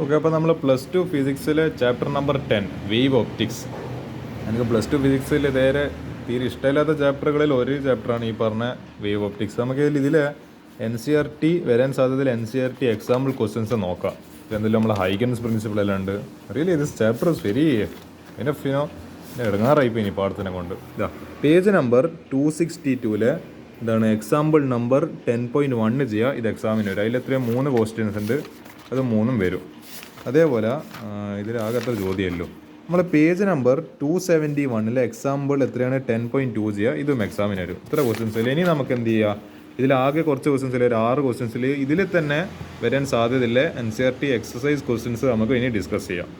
Okay, അപ്പോൾ നമ്മൾ +2 ഫിസിക്സിലെ chapter number 10 wave optics. എനിക്ക് +2 ഫിസിക്സിൽ തീരെ ഇഷ്ടമില്ലാത്ത ചാപ്റ്ററുകളിൽ ഒരു ചാപ്റ്ററാണ് ഈ പറഞ്ഞ വേവ് ഒപ്റ്റിക്സ്. നമുക്ക് ഇതിൽ NCERT വരാൻ സാധ്യതയിൽ NCERT എക്സാമ്പിൾ ക്വസ്റ്റ്യൻസ് നോക്കാം. എന്തെങ്കിലും നമ്മൾ ഹൈഗൻസ് പ്രിൻസിപ്പിൾ എല്ലാം ഉണ്ട്. Really this chapter is very enough ഇടങ്ങാറായിപ്പോൾ ഇനി പാടത്തിനെ കൊണ്ട്. ഇതാ പേജ് നമ്പർ 262 എന്താണ് എക്സാമ്പിൾ നമ്പർ 10.1 ചെയ്യുക. ഇത് എക്സാമിന് വരും. അതിൽ എത്രയും 3 ക്വസ്റ്റ്യൻസ് ഉണ്ട്, അത് 3 വരും. അതേപോലെ ഇതിലാകെ അത്ര ചോദ്യമല്ലോ. നമ്മൾ പേജ് നമ്പർ 271 എക്സാമ്പിൾ എത്രയാണ് 10.2 ചെയ്യുക. ഇതും എക്സാമിന് വരും. ഇത്ര ക്വസ്റ്റ്യൻസിൽ ഇനി നമുക്ക് എന്ത് ചെയ്യുക, ഇതിലാകെ കുറച്ച് ക്വസ്റ്റ്യൻസിൽ ഒരു 6 ക്വസ്റ്റ്യൻസിൽ ഇതിൽ തന്നെ വരാൻ സാധ്യതയില്ല NCERT എക്സസൈസ് ക്വസ്റ്റ്യൻസ് നമുക്ക് ഇനി ഡിസ്കസ് ചെയ്യാം.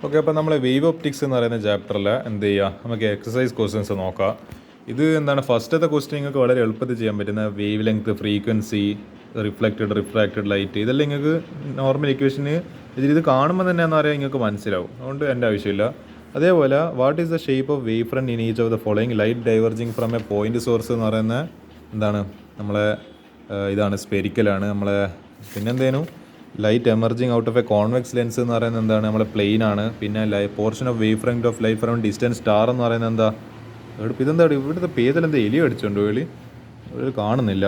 ഓക്കെ, അപ്പോൾ നമ്മൾ വേവ് ഒപ്റ്റിക്സ് എന്ന് പറയുന്ന ചാപ്റ്ററിൽ എന്ത് ചെയ്യുക, നമുക്ക് എക്സസൈസ് ക്വസ്റ്റ്യൻസ് നോക്കാം. ഇത് എന്താണ്, ഫസ്റ്റത്തെ ക്വസ്റ്റ്യൻ നിങ്ങൾക്ക് വളരെ എളുപ്പത്തിൽ ചെയ്യാൻ പറ്റുന്ന wave length, frequency, refracted light, ഇതെല്ലാം നിങ്ങൾക്ക് നോർമൽ ഇക്വേഷന് ഇത് കാണുമ്പോൾ തന്നെ എന്താ പറയുക നിങ്ങൾക്ക് മനസ്സിലാവും. അതുകൊണ്ട് എൻ്റെ ആവശ്യമില്ല. അതേപോലെ what is the shape of wave front in each of the following, light diverging from a point source എന്ന് പറയുന്ന എന്താണ് നമ്മളെ ഇതാണ് സ്പെരിക്കലാണ്. നമ്മളെ പിന്നെന്തേനു light emerging out of a convex lens എന്ന് പറയുന്നത് എന്താണ്, നമ്മളെ പ്ലെയിൻ ആണ്. പിന്നെ portion of wave front of light from distance star എന്ന് പറയുന്നത് എന്താ, ഇതെന്താ ഇവിടുത്തെ പേജിൽ എന്താ എലി അടിച്ചുണ്ടോ വെളി കാണുന്നില്ല.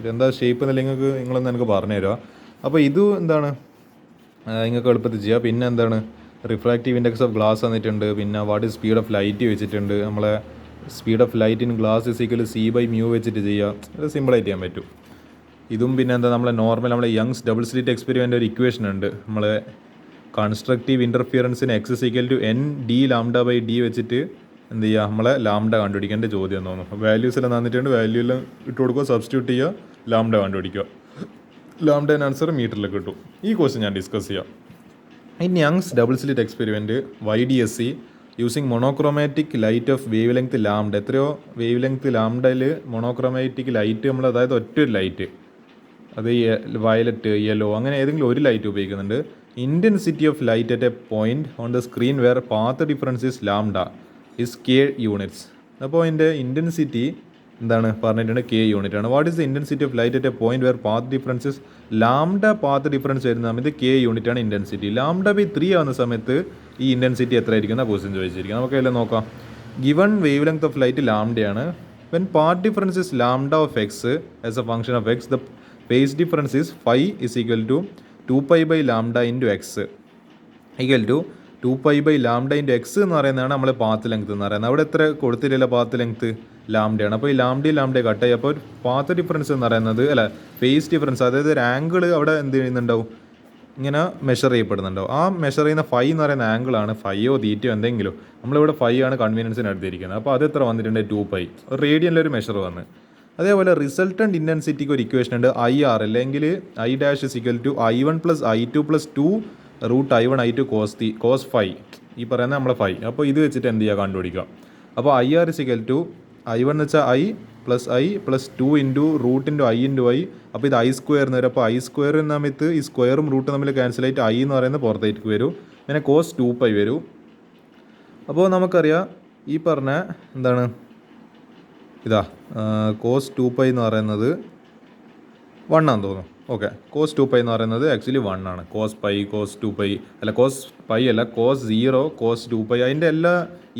ഇതെന്താ ഷേപ്പ് എന്നല്ല നിങ്ങളൊന്ന് എനിക്ക് പറഞ്ഞു തരുക. അപ്പോൾ ഇത് എന്താണ് നിങ്ങൾക്ക് എളുപ്പത്തിൽ ചെയ്യുക. പിന്നെ എന്താണ് റിഫ്രാക്റ്റീവ് ഇൻഡെക്സ് ഓഫ് ഗ്ലാസ് തന്നിട്ടുണ്ട്. പിന്നെ what is speed of light വെച്ചിട്ടുണ്ട്. നമ്മളെ speed of light in glass is equal c/μ വെച്ചിട്ട് ചെയ്യുക. അത് സിമ്പിളായിട്ട് ചെയ്യാൻ പറ്റും. ഇതും പിന്നെ എന്താ നമ്മളെ നമ്മളെ യങ്സ് ഡബിൾ സ്ലിറ്റ് എക്സ്പെരിമെൻ്റ് ഒരു ഇക്വേഷൻ ഉണ്ട്. നമ്മളെ കൺസ്ട്രക്റ്റീവ് ഇൻ്റർഫിയറൻസിന് x = ND വെച്ചിട്ട് എന്ത് ചെയ്യുക, നമ്മളെ ലാംഡ കണ്ടുപിടിക്കേണ്ട ചോദ്യം എന്ന് തോന്നുന്നു. വാല്യൂസ് എല്ലാം തന്നിട്ടുണ്ട്. വാല്യൂ എല്ലാം ഇട്ട് കൊടുക്കുക, സബ്സ്റ്റിറ്റ്യൂട്ട് ചെയ്യുക, ലാംഡ കണ്ടുപിടിക്കുക. ലാംഡേൻ്റെ ആൻസർ മീറ്ററിൽ കിട്ടും. ഈ ക്വസ്റ്റ്യൻ ഞാൻ ഡിസ്കസ് ചെയ്യാം. In Young's double slit experiment YDSC using monochromatic light of wavelength lambda, എത്രയോ വേവ് ലെങ്ത് ലാംഡയിൽ മൊണോക്രോമാറ്റിക് ലൈറ്റ് നമ്മൾ, അതായത് ഒറ്റൊരു ലൈറ്റ്, അത് വയലറ്റ്, യെല്ലോ, അങ്ങനെ ഏതെങ്കിലും ഒരു ലൈറ്റ് ഉപയോഗിക്കുന്നുണ്ട്. Intensity of light at a point on the screen where path difference is lambda is K units. അപ്പോൾ അതിൻ്റെ ഇൻറ്റൻസിറ്റി എന്താണ് പറഞ്ഞിട്ടുണ്ട്, K യൂണിറ്റ് ആണ്. What is the intensity of light at a point where path differences, lambda path difference വരുന്ന സമയത്ത് K unit ആണ് intensity. ലാംഡ/3 ആവുന്ന സമയത്ത് ഈ ഇൻറ്റൻസിറ്റി എത്ര ആയിരിക്കും എന്ന ക്വസ്റ്റ്യൻ ചോദിച്ചിരിക്കും. നമുക്കെല്ലാം നോക്കാം. Given wavelength of light ലാംഡയാണ്. When path difference is lambda of x as a function of x, the phase difference is φ = 2π/λ into x equal to 2π/λ into x എന്ന് പറയുന്നതാണ് നമ്മൾ പാത്ത് ലെങ്ത് എന്ന് പറയുന്നത്. അവിടെ എത്ര കൊടുത്തിട്ടില്ല, പാത്ത് ലെങ്ത് ലാംഡയാണ്. അപ്പോൾ ഈ ലാംഡ കട്ടായി. അപ്പോൾ പാത്ത് ഡിഫറൻസ് എന്ന് പറയുന്നത് ഫേസ് ഡിഫറൻസ്, അതായത് ഒരു ആംഗിൾ അവിടെ എന്ത് ചെയ്യുന്നുണ്ടാവും, ഇങ്ങനെ മെഷർ ചെയ്യപ്പെടുന്നുണ്ടാവും. ആ മെഷർ ചെയ്യുന്ന φ എന്ന് പറയുന്ന ആംഗിളാണ്, ഫൈയോ തീറ്റയോ എന്തെങ്കിലും. നമ്മളിവിടെ φ ആണ് കൺവീനിയൻസിന് എടുത്തിരിക്കുന്നത്. അപ്പോൾ അത് എത്ര വന്നിട്ടുണ്ട്, 2π. ഒരു റേഡിയനിലൊരു മെഷർ വന്ന്. അതേപോലെ റിസൾട്ടൻറ്റ് ഇൻറ്റൻസിറ്റിക്ക് ഒരു ഇക്വേഷൻ ഉണ്ട്, IR അല്ലെങ്കിൽ I' = I1 + I2 + 2 √I1 I2 cos φ, ഈ പറയുന്നത് നമ്മളെ φ. അപ്പോൾ ഇത് വെച്ചിട്ട് എന്ത് ചെയ്യുക, കണ്ടുപിടിക്കുക. അപ്പോൾ IR = I1 എന്ന് വെച്ചാൽ I + 2 ഇൻറ്റു √I × I. അപ്പോൾ ഇത് I² എന്ന് വരും. അപ്പോൾ I² എന്ന സമയത്ത് ഈ സ്ക്വയറും റൂട്ടും തമ്മിൽ ക്യാൻസൽ ആയിട്ട് I എന്ന് പറയുന്നത് പുറത്തേക്ക് വരും. പിന്നെ cos 2π വരും. അപ്പോൾ നമുക്കറിയാം ഈ പറഞ്ഞ എന്താണ് ഇതാ cos 2π എന്ന് പറയുന്നത് 1 ആണെന്ന് തോന്നുന്നു. ഓക്കെ, cos 2π എന്ന് പറയുന്നത് ആക്ച്വലി 1 ആണ്. cos π, cos 2π അല്ല, cos π അല്ല, cos 0, cos 2π, അതിൻ്റെ എല്ലാ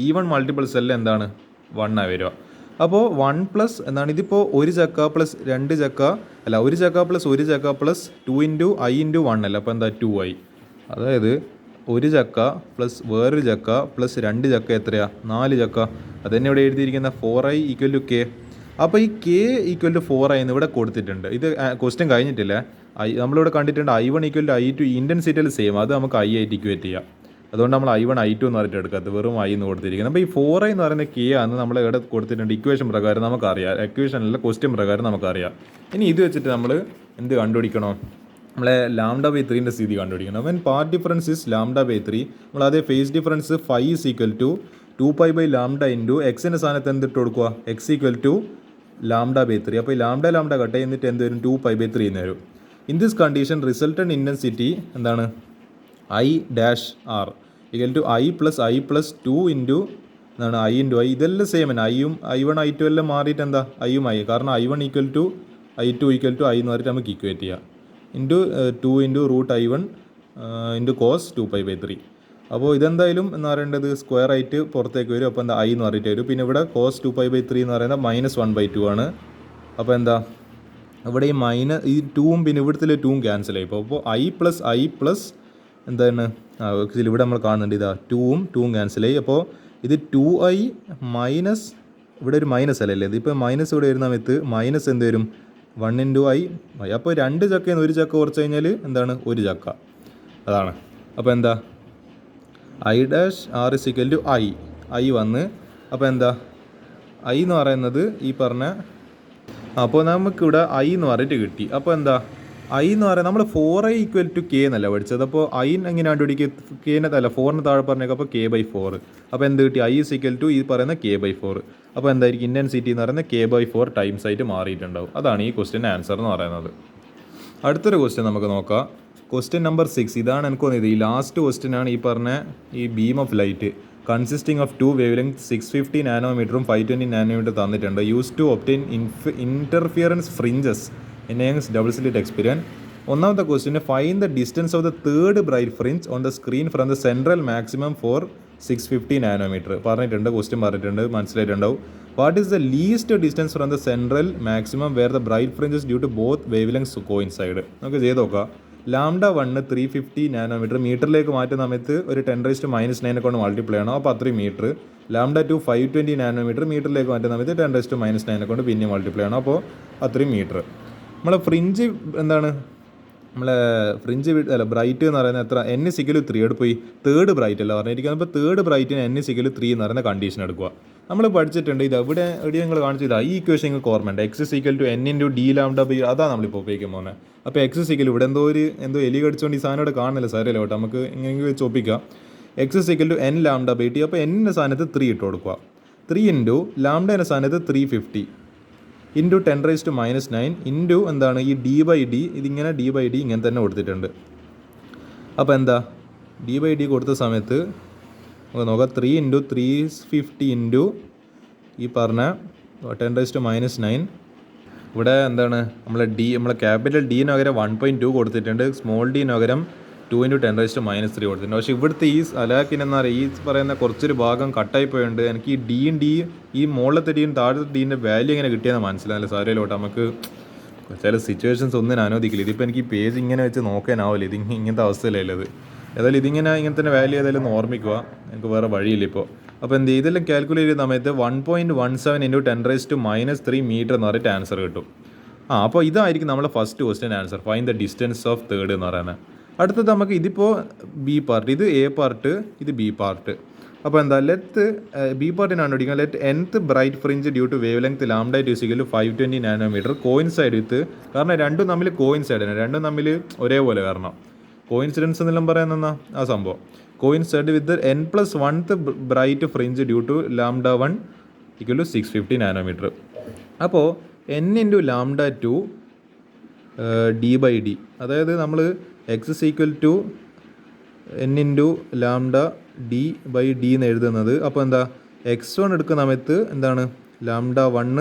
ഈവൺ മൾട്ടിപ്പിൾസ് എല്ലാം എന്താണ് 1 ആയി വരിക. അപ്പോൾ 1 എന്താണ്, ഇതിപ്പോൾ 1 ചക്ക + 2 ചക്ക അല്ല, 1 ചക്ക + 1 ചക്ക + 2 × I × 1 അല്ല, അപ്പോൾ എന്താ 2i. അതായത് 1 ചക്ക + വേറൊരു ചക്ക + 2 ചക്ക എത്രയാ, 4 ചക്ക. അത് തന്നെ ഇവിടെ എഴുതിയിരിക്കുന്ന 4i = K. അപ്പോൾ ഈ K = 4i എന്ന് ഇവിടെ കൊടുത്തിട്ടുണ്ട്. ഇത് ക്വസ്റ്റ്യൻ കഴിഞ്ഞിട്ടില്ല. നമ്മളിവിടെ കണ്ടിട്ടുണ്ട് I1 = I2, ഇൻറ്റൻസിറ്റിയിൽ സെയിം, അത് നമുക്ക് I ആയിട്ട് ഇക്വേറ്റ് ചെയ്യാം. അതുകൊണ്ട് നമ്മൾ I1 I2 എന്ന് പറഞ്ഞിട്ട് എടുക്കാത്ത, വെറും I എന്ന് കൊടുത്തിരിക്കുന്നത്. അപ്പോൾ ഈ 4i എന്ന് പറയുന്ന K ആണ് നമ്മൾ ഇവിടെ കൊടുത്തിട്ടുണ്ട്. ഇക്വേഷൻ പ്രകാരം നമുക്കറിയാം, ഇക്വേഷനല്ല ക്വസ്റ്റ്യൻ പ്രകാരം നമുക്കറിയാം. ഇനി ഇത് വെച്ചിട്ട് നമ്മൾ എന്ത് കണ്ടുപിടിക്കണോ, നമ്മളെ λ/3 സ്ഥിതി കണ്ടുപിടിക്കണം. വെൻ പാത്ത് ഡിഫറൻസ് ഇസ് λ/3, നമ്മൾ അതേ ഫേസ് ഡിഫറൻസ് φ = 2π/λ ഇൻറ്റു എക്സിൻ്റെ സ്ഥാനത്ത് എന്തിട്ട് കൊടുക്കുക, x = λ/3. അപ്പോൾ ഈ λ കട്ട് എന്നിട്ട് എന്ത് വരും, 2π/3 എന്ന് വരും. In this condition resultant intensity എന്താണ്, I' R = I + I + 2 into എന്താണ് I × I. ഇതെല്ലാം സെയിം തന്നെ. I1 I2 എല്ലാം മാറിയിട്ട് എന്താ I ആയി. കാരണം I1 = I2 = I എന്ന് പറഞ്ഞിട്ട് നമുക്ക് ഇക്വേറ്റ് ചെയ്യാം. Into 2 into √I1 into cos 2π/3. അപ്പോൾ ഇതെന്തായാലും എന്ന് പറയേണ്ടത് സ്ക്വയർ ആയിട്ട് പുറത്തേക്ക് വരും. അപ്പോൾ എന്താ ഐ എന്ന് പറഞ്ഞിട്ട് വരും. പിന്നെ ഇവിടെ കോസ് 2π/3 എന്ന് പറയുന്നത് -1/2 ആണ്. അപ്പോൾ എന്താ ഇവിടെ ഈ 2ഉം പിന്നെ ഇവിടുത്തെ 2ഉം ക്യാൻസൽ ആയി. അപ്പോൾ ഐ പ്ലസ് എന്താണ് ഇവിടെ നമ്മൾ കാണുന്നുണ്ട് ഇതാ 2ഉം ക്യാൻസൽ ആയി. അപ്പോൾ ഇത് 2i മൈനസ് ഇവിടെ ഒരു മൈനസ് അല്ലല്ലേ, ഇതിപ്പോൾ മൈനസ് ഇവിടെ വരുന്ന സമയത്ത് മൈനസ് എന്ത് വരും 1 × i. അപ്പോൾ 2 ചക്കയിൽ നിന്ന് 1 ചക്ക കുറച്ച് കഴിഞ്ഞാൽ എന്താണ് 1 ചക്ക, അതാണ്. അപ്പോൾ എന്താ I'(r) വന്ന് അപ്പോൾ എന്താ ഐ എന്ന് പറയുന്നത് ഈ പറഞ്ഞ, അപ്പോൾ നമുക്കിവിടെ ഐ എന്ന് പറഞ്ഞിട്ട് കിട്ടി. അപ്പോൾ എന്താ ഐ എന്ന് പറയുന്നത് നമ്മൾ 4i = k എന്നല്ല പഠിച്ചത്. അപ്പോൾ ഐ എങ്ങനെ കണ്ടുപിടിക്കുക, കെനെ അല്ല 4ന് താഴെ പറഞ്ഞേക്കാം. അപ്പോൾ k/4. അപ്പോൾ എന്ത് കിട്ടി, I = ഈ പറയുന്ന k/4. അപ്പോൾ എന്തായിരിക്കും ഇൻറ്റൻസിറ്റി എന്ന് പറയുന്നത് k/4 ടൈംസ് ആയിട്ട് മാറിയിട്ടുണ്ടാവും. അതാണ് ഈ ക്വസ്റ്റ്യൻ ആൻസർ എന്ന് പറയുന്നത്. അടുത്തൊരു ക്വസ്റ്റ്യൻ നമുക്ക് നോക്കാം. Question number 6. ഇതാണ് എനിക്ക് തോന്നിയത് ഈ ലാസ്റ്റ് ക്വസ്റ്റ്യൻ ആണ്. ഈ പറഞ്ഞ ഈ beam of light consisting of 2 wavelength 650 നാനോമീറ്ററും 520 നാനോമീറ്റർ തന്നിട്ടുണ്ട്. Use to obtain interference fringes in Young's double slit experience. ഒന്നാമത്തെ question find the distance of the third bright fringe on the screen from the central maximum for 650 nanometre പറഞ്ഞിട്ടുണ്ട്. Question പറഞ്ഞിട്ടുണ്ട്, മനസ്സിലായിട്ടുണ്ടാവും. What is the least distance from the central maximum where the bright fringes due to both wavelengths coincide. നമുക്ക് ചെയ്ത് നോക്കാം. λ1 350 nanometre മീറ്ററിലേക്ക് മാറ്റുന്ന സമയത്ത് ഒരു 10⁻⁻9 കൊണ്ട് മൾട്ടിപ്ലൈ ചെയ്യണം. അപ്പോൾ അത്രയും മീറ്റർ. λ2 520 നാനോമീറ്റർ മീറ്ററിലേക്ക് മാറ്റുന്ന സമയത്ത് 10⁻⁻9 കൊണ്ട് പിന്നെ മൾട്ടിപ്ലൈ ചെയ്യണം. അപ്പോൾ അത്രയും മീറ്റർ. നമ്മളെ ഫ്രിഞ്ച് എന്താണ്, നമ്മളെ ഫ്രിഞ്ച് ബ്രൈറ്റ് എന്ന് പറയുന്നത് എത്ര, n = 3 എടുപ്പോയി തേർഡ് ബ്രൈറ്റ് അല്ല പറഞ്ഞിരിക്കുന്നത്. അപ്പോൾ തേർഡ് ബ്രൈറ്റിന് n = 3 എന്ന് പറയുന്ന കണ്ടീഷൻ എടുക്കുക. നമ്മൾ പഠിച്ചിട്ടുണ്ട് ഇത് എവിടെ നിങ്ങൾ കാണിച്ചു. ഇതാ ഈ ഇക്വേഷൻ നിങ്ങൾക്ക് ഓർമ്മയുണ്ട്. x = n × d λ/, അതാണ് നമ്മളിപ്പോൾ ഉപയോഗിക്കാൻ പോകുന്നത്. അപ്പോൾ x = ഇവിടെ എന്തോ എലി കടിച്ചുകൊണ്ട് ഈ സാധനം ഇവിടെ കാണുന്നില്ല, സാരമില്ല കേട്ടോ, നമുക്ക് ഇങ്ങനെ വെച്ച് ഒപ്പിക്കാം. x = n λ/t. അപ്പോൾ n-ൻ്റെ സ്ഥാനത്ത് 3 ഇട്ട് കൊടുക്കുക. 3 × λ-ൻ്റെ സ്ഥാനത്ത് 350 ഇൻറ്റു 10⁻⁻9 ഇൻറ്റു എന്താണ് ഈ d/d. ഇതിങ്ങനെ d/d ഇങ്ങനെ തന്നെ കൊടുത്തിട്ടുണ്ട്. അപ്പോൾ എന്താ d/d കൊടുത്ത സമയത്ത് നമുക്ക് നോക്കാം. 3 × 350 ഇൻറ്റു ഈ പറഞ്ഞ 10⁻⁻9. ഇവിടെ എന്താണ് നമ്മളെ ക്യാപിറ്റൽ ഡിന് പകരം 1.2 കൊടുത്തിട്ടുണ്ട്. സ്മോൾ ഡിന് പകരം 2 × 10⁻³ കൊടുത്തിട്ടുണ്ട്. പക്ഷേ ഇവിടുത്തെ ഈ അലാക്കിനെന്ന് പറയുക ഈ പറയുന്ന കുറച്ചൊരു ഭാഗം കട്ടായി പോയുണ്ട്. എനിക്ക് ഈ ഈ മുകളിലത്തെ ഡിയും താഴത്തെ ഡീൻ്റെ വാല്യൂ എങ്ങനെ കിട്ടിയെന്ന് മനസ്സിലായില്ല. സാരയിലോട്ട് നമുക്ക് ചില സിറ്റുവേഷൻസ് ഒന്നിനും അനുവദിക്കില്ല. ഇതിപ്പോൾ എനിക്ക് ഈ പേജ് ഇങ്ങനെ വെച്ച് നോക്കാനാവില്ല. ഇങ്ങനത്തെ അവസ്ഥയിലല്ലത്. ഏതായാലും ഇങ്ങനെ തന്നെ വാല്യൂ ഏതായാലും ഓർമ്മിക്കുക, എനിക്ക് വേറെ വഴിയില്ല ഇപ്പോൾ. അപ്പോൾ എന്ത് ഇതെല്ലാം കാൽക്കുലേറ്റ് ചെയ്യുന്ന സമയത്ത് 1.17 × 10⁻³ മീറ്റർ എന്ന് പറഞ്ഞിട്ട് ആൻസർ കിട്ടും. അപ്പോൾ ഇതായിരിക്കും നമ്മളെ first question answer. Find the distance of third എന്ന് പറയുന്നത്. അടുത്തത് നമുക്ക് ഇതിപ്പോൾ ബി പാർട്ട്, ഇത് എ പാർട്ട്, ഇത് ബി പാർട്ട്. അപ്പോൾ എന്താ ലെറ്റ് ബി പാർട്ടിനാണ് പഠിക്കുക. Let nth bright fringe due to wavelength λ = 520 nanometre coincide with, കാരണം രണ്ടും തമ്മിൽ കോയിൻസൈഡ് ആണ്, രണ്ടും തമ്മിൽ ഒരേപോലെ കാരണം കോയിൻസിഡൻസ് എന്നെല്ലാം പറയുന്ന ആ സംഭവം. Coincide with n+1th bright fringe due to λ1 = 650 nanometre. അപ്പോൾ n × λ2 d/d, അതായത് നമ്മൾ x = n × λ/d എന്ന് എഴുതുന്നത്. അപ്പോൾ എന്താ x1 എടുക്കുന്ന സമയത്ത് എന്താണ് λ1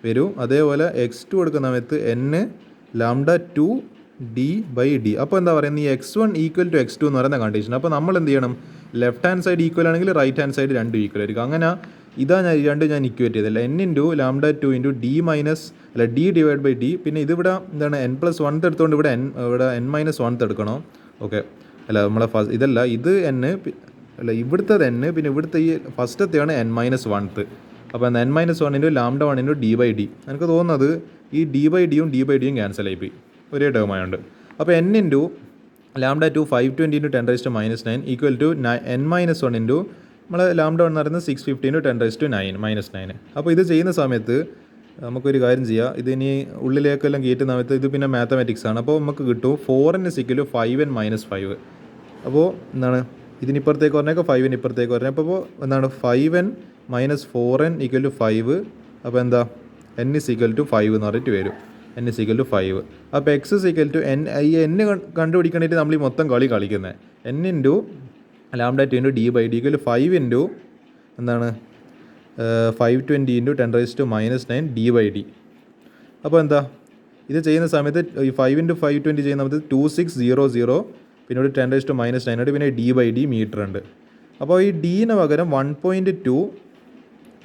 വരും. അതേപോലെ x2 എടുക്കുന്ന സമയത്ത് n λ2 d/d. അപ്പോൾ എന്താ പറയുന്നത് ഈ x1 = x2 എന്ന് പറയുന്ന കണ്ടീഷൻ. അപ്പോൾ നമ്മൾ എന്ത് ചെയ്യണം, ലെഫ്റ്റ് ഹാൻഡ് സൈഡ് ഈക്വൽ ആണെങ്കിൽ റൈറ്റ് ഹാൻഡ് സൈഡ് രണ്ടും ഈക്വൽ ആയിരിക്കും. അങ്ങനെ ഞാൻ ഇക്വേറ്റ് ചെയ്തല്ല. n × λ2 × d/d. പിന്നെ ഇതിവിടെ എന്താണ് n+1 എടുത്തുകൊണ്ട് ഇവിടെ n-1 എടുക്കണം. ഓക്കെ, അല്ല നമ്മളെ ഇതല്ല, ഇത് n അല്ല ഇവിടുത്തത് n, പിന്നെ ഇവിടുത്തെ ഈ ഫസ്റ്റത്തെയാണ് n-1. അപ്പോൾ n-1 × λ1 × d/d. എനിക്ക് തോന്നുന്നത് ഈ d/d-യും d/d-യും ക്യാൻസൽ ആയിപ്പോയി, ഒരേ ടേമായുണ്ട്. അപ്പോൾ n × λ2 520 × 10⁻⁻9 = n-1 × നമ്മൾ λ1 എന്ന് പറയുന്നത് 650 × 10⁻⁻9. അപ്പോൾ ഇത് ചെയ്യുന്ന സമയത്ത് നമുക്കൊരു കാര്യം ചെയ്യാം. ഇതിനി ഉള്ളിലേക്കെല്ലാം കയറ്റുന്ന സമയത്ത് ഇത് പിന്നെ മാത്തമാറ്റിക്സ് ആണ്. അപ്പോൾ നമുക്ക് കിട്ടും 4n = 5n - 5. അപ്പോൾ എന്താണ് ഇതിനിപ്പുറത്തേക്ക് പറഞ്ഞേക്കാം, 5n ഇപ്പുറത്തേക്ക് പറഞ്ഞാൽ അപ്പോൾ എന്താണ് 5n - 4n = 5. അപ്പോൾ എന്താ n = 5 എന്ന് പറഞ്ഞിട്ട് വരും. n = 5. അപ്പോൾ x = n. ഈ n കണ്ടുപിടിക്കണമെങ്കിൽ നമ്മൾ ഈ മൊത്തം കളിക്കുന്നത് n × λ2 × d/d = 5 × എന്താണ് 520 × 10⁻⁻9 d/d. അപ്പോൾ എന്താ ഇത് ചെയ്യുന്ന സമയത്ത് ഈ 5 × 520 ചെയ്യുന്ന സമയത്ത് 2600, പിന്നെ ഒരു 10⁻⁹ ഉണ്ട്, പിന്നെ d/d മീറ്റർ ഉണ്ട്. അപ്പോൾ ഈ ഡീന് പകരം 1.2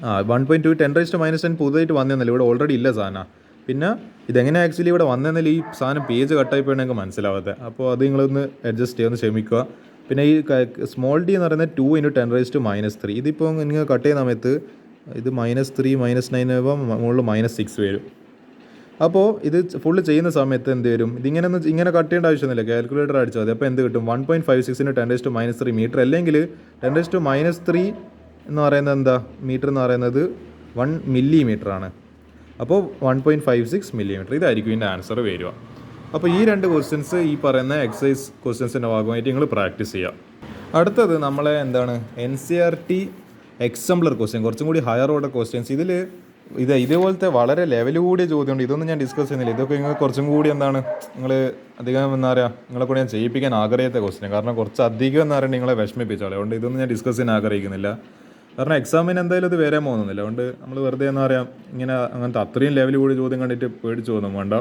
10⁻⁻10 പുതുതായിട്ട് വന്നതെന്നല്ല, ഇവിടെ ഓൾറെഡി ഇല്ല സാധനം. പിന്നെ ഇതെങ്ങനെ ആക്ച്വലി ഇവിടെ വന്നതെന്നല്ല ഈ സാധനം പേജ് കട്ടായി പോയി എനിക്ക് മനസ്സിലാവാതെ. അപ്പോൾ അത് നിങ്ങളൊന്ന് അഡ്ജസ്റ്റ് ചെയ്യുന്ന ക്ഷമിക്കുക. പിന്നെ ഈ സ്മോൾ ഡി എന്ന് പറയുന്നത് 2 × 10⁻3. ഇതിപ്പോൾ നിങ്ങൾ കട്ട് ചെയ്യുന്ന സമയത്ത് ഇത് -3 -9 ആകുമ്പോൾ മുകളിൽ -6 വരും. അപ്പോൾ ഇത് ഫുള്ള് ചെയ്യുന്ന സമയത്ത് എന്ത് വരും, ഇങ്ങനെ കട്ട് ചെയ്യേണ്ട ആവശ്യമൊന്നുമില്ല, കാൽക്കുലേറ്റർ അടിച്ചാൽ മതി. അപ്പോൾ എന്ത് കിട്ടും, 1.56 × 10⁻3 മീറ്റർ, അല്ലെങ്കിൽ 10⁻3 എന്ന് പറയുന്നത് എന്താ മീറ്റർ എന്ന് പറയുന്നത് 1 മില്ലിമീറ്റർ ആണ്. അപ്പോൾ 1.56 മില്ലിമീറ്റർ, ഇതായിരിക്കും ഇതിൻ്റെ ആൻസർ വരിക. അപ്പോൾ ഈ 2 ക്വസ്റ്റ്യൻസ് ഈ പറയുന്ന എക്സസൈസ് ക്വസ്റ്റ്യൻസിൻ്റെ ഭാഗമായിട്ട് നിങ്ങൾ പ്രാക്ടീസ് ചെയ്യുക. അടുത്തത് നമ്മളെ എന്താണ് NCERT എക്സാംപ്ലർ ക്വസ്റ്റ്യൻ, കുറച്ചും കൂടി ഹയർ ഓർഡർ ക്വസ്റ്റ്യൻസ്. ഇതേപോലത്തെ വളരെ ലെവൽ കൂടിയ ചോദ്യമുണ്ട്. ഇതൊന്നും ഞാൻ ഡിസ്കസ് ചെയ്യുന്നില്ല. ഇതൊക്കെ നിങ്ങൾ കുറച്ചും കൂടി എന്താണ് നിങ്ങൾ അധികം എന്താ പറയുക, നിങ്ങളെ കൂടെ ഞാൻ ചെയ്യിപ്പിക്കാൻ ആഗ്രഹിച്ച ക്വസ്റ്റ്യൻ, കാരണം കുറച്ച് അധികം എന്ന് പറയുന്നത് നിങ്ങളെ വിഷമിപ്പിച്ചോളെ. അതുകൊണ്ട് ഇതൊന്നും ഞാൻ ഡിസ്കസ് ചെയ്യാൻ ആഗ്രഹിക്കുന്നില്ല. കാരണം എക്സാമിന് എന്തായാലും ഇത് വരാൻ പോകുന്നില്ല. അതുകൊണ്ട് നമ്മൾ വെറുതെ എന്താ പറയുക, ഇങ്ങനെ അങ്ങനത്തെ അത്രയും ലെവൽ കൂടി ചോദ്യം കണ്ടിട്ട് പേടിച്ച് പോകുന്നു വേണ്ട.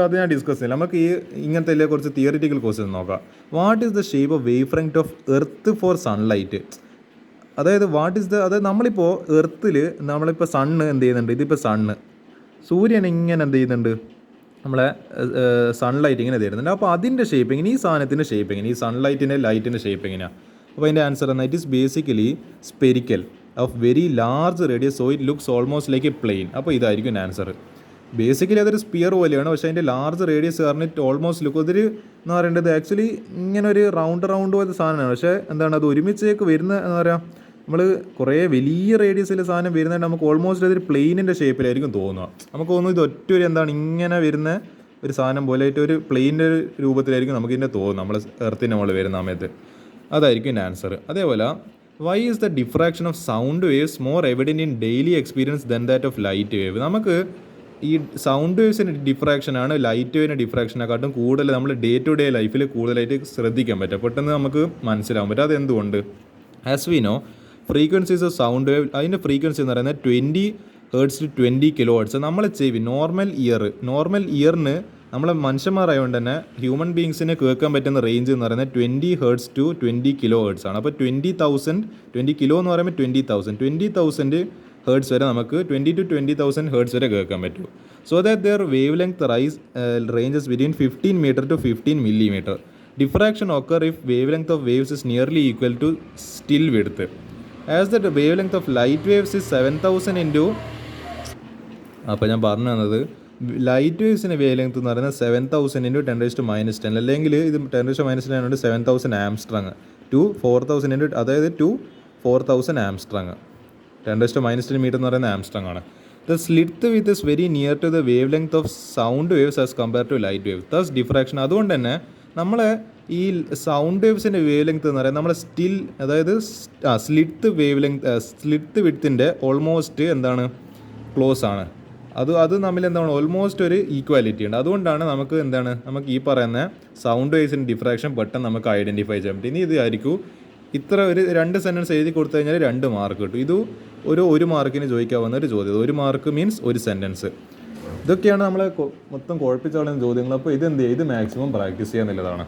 അത് ഞാൻ ഡിസ്കസ് ചെയ്യില്ല. നമുക്ക് ഇങ്ങനത്തെ കുറച്ച് തിയറിറ്റിക്കൽ ക്വസ്റ്റ്യൻ നോക്കാം. What is the shape of wave front of earth for sunlight? അതായത് അതായത് നമ്മളിപ്പോൾ എർത്തിൽ നമ്മളിപ്പോൾ സണ്ണ് എന്ത് ചെയ്യുന്നുണ്ട്, ഇതിപ്പോൾ സൂര്യൻ ഇങ്ങനെ എന്ത് ചെയ്യുന്നുണ്ട്, നമ്മളെ സൺലൈറ്റ് ഇങ്ങനെ തരുന്നുണ്ട്. അപ്പോൾ അതിൻ്റെ ഷേപ്പ് എങ്ങനെ, ഈ സാധനത്തിൻ്റെ ഷേപ്പ് എങ്ങനെ, ഈ സൺലൈറ്റിൻ്റെ ലൈറ്റിൻ്റെ ഷേപ്പ് എങ്ങനെയാണ്? അപ്പോൾ അതിൻ്റെ ആൻസർ എന്നാൽ it is basically spherical of very large radius, so it looks almost like a plane. അപ്പോൾ ഇതായിരിക്കും ആൻസർ. ബേസിക്കലി അതൊരു സ്പിയർ പോലെയാണ്, പക്ഷേ അതിൻ്റെ ലാർജ് റേഡിയസ് കാരണം ഇറ്റ് ഓൾമോസ്റ്റ് ലുക്ക്, അതൊരു എന്ന് പറയേണ്ടത് ആക്ച്വലി ഇങ്ങനെ ഒരു റൗണ്ട് പോലത്തെ സാധനമാണ്. പക്ഷേ എന്താണ് അത് ഒരുമിച്ചേക്ക് വരുന്ന എന്താ പറയുക, നമ്മൾ കുറേ വലിയ റേഡിയസിലെ സാധനം വരുന്നതുകൊണ്ട് നമുക്ക് ഓൾമോസ്റ്റ് അതൊരു പ്ലെയിനിൻ്റെ ഷേപ്പിലായിരിക്കും തോന്നുക. നമുക്ക് തോന്നുന്നു ഇത് ഒറ്റൊരു എന്താണ് ഇങ്ങനെ വരുന്ന ഒരു സാധനം പോലെ ആയിട്ട് ഒരു പ്ലെയിൻ്റെ ഒരു രൂപത്തിലായിരിക്കും നമുക്ക് ഇതിൻ്റെ തോന്നുന്നത് നമ്മൾ എർത്തിൻ്റെ മുകളിൽ വരുന്ന സമയത്ത്. അതായിരിക്കും എൻ്റെ ആൻസർ. അതേപോലെ why is the diffraction of sound waves more evident in daily experience than that of light wave? നമുക്ക് ഈ സൗണ്ട് വേവ്സിൻ്റെ ഡിഫ്രാക്ഷനാണ് ലൈറ്റ് വേവിൻ്റെ ഡിഫ്രാക്ഷനെക്കാട്ടും കൂടുതൽ നമ്മൾ ഡേ ടു ഡേ ലൈഫിൽ കൂടുതലായിട്ട് ശ്രദ്ധിക്കാൻ പറ്റും, പെട്ടെന്ന് നമുക്ക് മനസ്സിലാവാൻ പറ്റും. അതെന്തുകൊണ്ട്? As we know frequencies of sound wave, അതിൻ്റെ ഫ്രീക്വൻസി എന്ന് പറയുന്നത് 20 Hz to 20 kHz. നമ്മളെ ചെവി നോർമൽ ഇയറിന് നമ്മളെ മനുഷ്യന്മാരായതുകൊണ്ട് തന്നെ ഹ്യൂമൻ ബീങ്സിന് കേൾക്കാൻ പറ്റുന്ന റേഞ്ച് എന്ന് പറയുന്നത് 20 Hz to 20 kHz ആണ്. അപ്പോൾ 20 കിലോ എന്ന് പറയുമ്പോൾ 20,000 Hz വരെ നമുക്ക് 20 to 20,000 Hz വരെ കേൾക്കാൻ പറ്റും. So that there wave length ranges between 15 meter to 15 millimeter. Diffraction occur if wavelength of waves is nearly equal to still width. As the wavelength of light waves is 7,000 into, അപ്പോൾ ഞാൻ പറഞ്ഞു തന്നത് light വേവ്സിൻ്റെ wave length എന്ന് പറയുന്നത് 7,000 into 10⁻⁻10, അല്ലെങ്കിൽ ഇത് 10⁻⁻10 കൊണ്ട് 7,000 Armstrong to 4,000 into, അതായത് ടു 4,000 ആംസ്ട്രങ്. 10⁻⁻10 മീറ്റർ എന്ന് പറയുന്നത് ആംസ്ട്രങ് ആണ്. The slit width is very near to the wavelength of sound waves as compared to light waves. Thus diffraction. അതുകൊണ്ട് തന്നെ നമ്മളെ ഈ സൗണ്ട് വേവ്സിൻ്റെ വേവ് ലെങ്ത് എന്ന് പറയുന്നത് നമ്മളെ അതായത് സ്ലിറ്റ് വിഡ്ത്തിൻ്റെ ഓൾമോസ്റ്റ് എന്താണ് ക്ലോസ് ആണ്. അത് തമ്മിൽ എന്താണ് ഓൾമോസ്റ്റ് ഒരു ഈക്വാലിറ്റി ഉണ്ട്. അതുകൊണ്ടാണ് നമുക്ക് ഈ പറയുന്ന സൗണ്ട് വേവ്സിൻ്റെ ഡിഫ്രാക്ഷൻ പെട്ടെന്ന് നമുക്ക് ഐഡൻറ്റിഫൈ ചെയ്യാൻ പറ്റും. ഇനി ഇതായിരിക്കും ഇത്ര ഒരു 2 സെൻറ്റൻസ് എഴുതി കൊടുത്തു കഴിഞ്ഞാൽ 2 മാർക്ക് കിട്ടും. ഇത് ഒരു മാർക്കിന് ചോദിക്കാവുന്ന ഒരു ചോദ്യം. 1 മാർക്ക് മീൻസ് 1 സെൻറ്റൻസ്. ഇതൊക്കെയാണ് നമ്മളെ മൊത്തം കുഴപ്പിച്ചാളുന്ന ചോദ്യങ്ങൾ. അപ്പോൾ ഇത് മാക്സിമം പ്രാക്ടീസ് ചെയ്യാന്നുള്ളതാണ്.